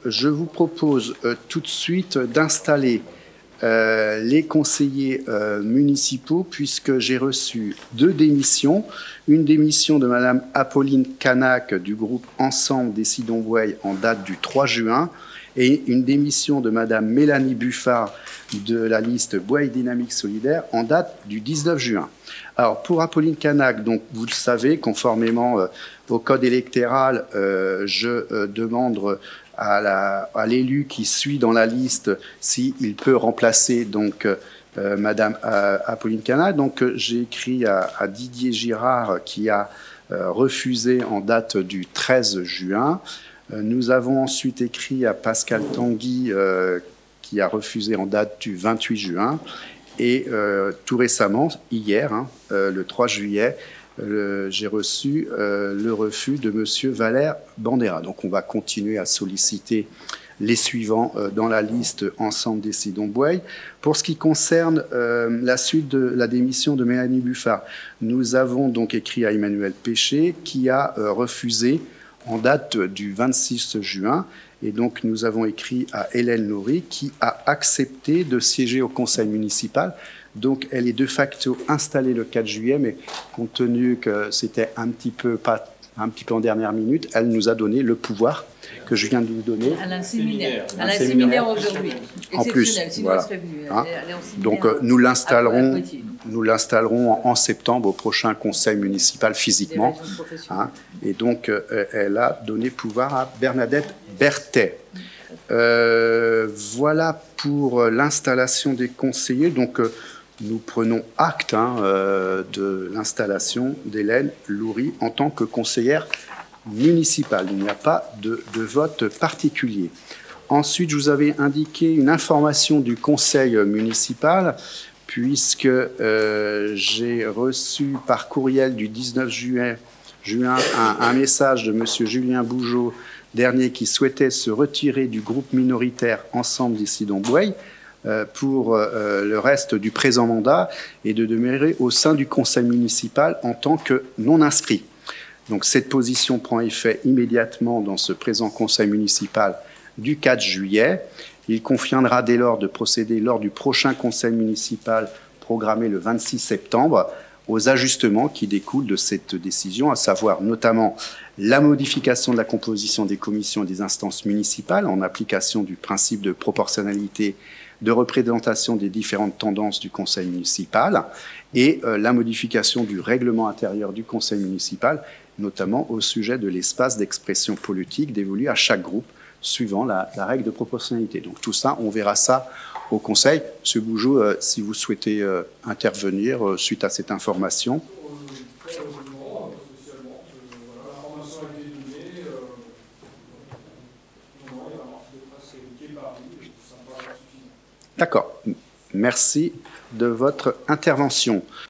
je vous propose tout de suite d'installer les conseillers municipaux, puisque j'ai reçu 2 démissions. Une démission de Madame Apolline Canac du groupe Ensemble Décidons-Boueil en date du 3 juin et une démission de Madame Mélanie Buffard de la liste Boueil Dynamique Solidaire en date du 19 juin. Alors, pour Apolline Canac, donc, vous le savez, conformément au code électoral, je demande à l'élu qui suit dans la liste s'il peut remplacer donc Madame Apolline Canac. Donc, j'ai écrit à Didier Girard qui a refusé en date du 13 juin. Nous avons ensuite écrit à Pascal Tanguy qui a refusé en date du 28 juin. Et tout récemment, hier, le 3 juillet, j'ai reçu le refus de M. Valère Bandera. Donc on va continuer à solliciter les suivants dans la liste Ensemble Décidons-Boueil. Pour ce qui concerne la suite de la démission de Mélanie Buffard, nous avons donc écrit à Emmanuel Péché qui a refusé en date du 26 juin. Et donc, nous avons écrit à Hélène Laurie qui a accepté de siéger au conseil municipal. Donc, elle est de facto installée le 4 juillet, mais compte tenu que c'était un petit peu en dernière minute, elle nous a donné le pouvoir que je viens de lui donner. Elle a un séminaire. Elle a un séminaire aujourd'hui. En plus, voilà. Donc, nous l'installerons en septembre au prochain conseil municipal physiquement. Et donc, elle a donné pouvoir à Bernadette Berthet. Voilà pour l'installation des conseillers. Donc, nous prenons acte de l'installation d'Hélène Laurie en tant que conseillère municipale. Il n'y a pas de vote particulier. Ensuite, je vous avais indiqué une information du conseil municipal, puisque j'ai reçu par courriel du 19 juin un message de M. Julien Bougeot, dernier qui souhaitait se retirer du groupe minoritaire Ensemble Décidons-Boueil pour le reste du présent mandat et de demeurer au sein du conseil municipal en tant que non-inscrit. Donc cette position prend effet immédiatement dans ce présent conseil municipal du 4 juillet. Il conviendra dès lors de procéder lors du prochain conseil municipal programmé le 26 septembre aux ajustements qui découlent de cette décision, à savoir notamment la modification de la composition des commissions et des instances municipales en application du principe de proportionnalité de représentation des différentes tendances du conseil municipal et la modification du règlement intérieur du conseil municipal, notamment au sujet de l'espace d'expression politique dévolu à chaque groupe, suivant la règle de proportionnalité. Donc tout ça, on verra ça au Conseil. Monsieur Bougeot, si vous souhaitez intervenir suite à cette information. D'accord. Merci de votre intervention.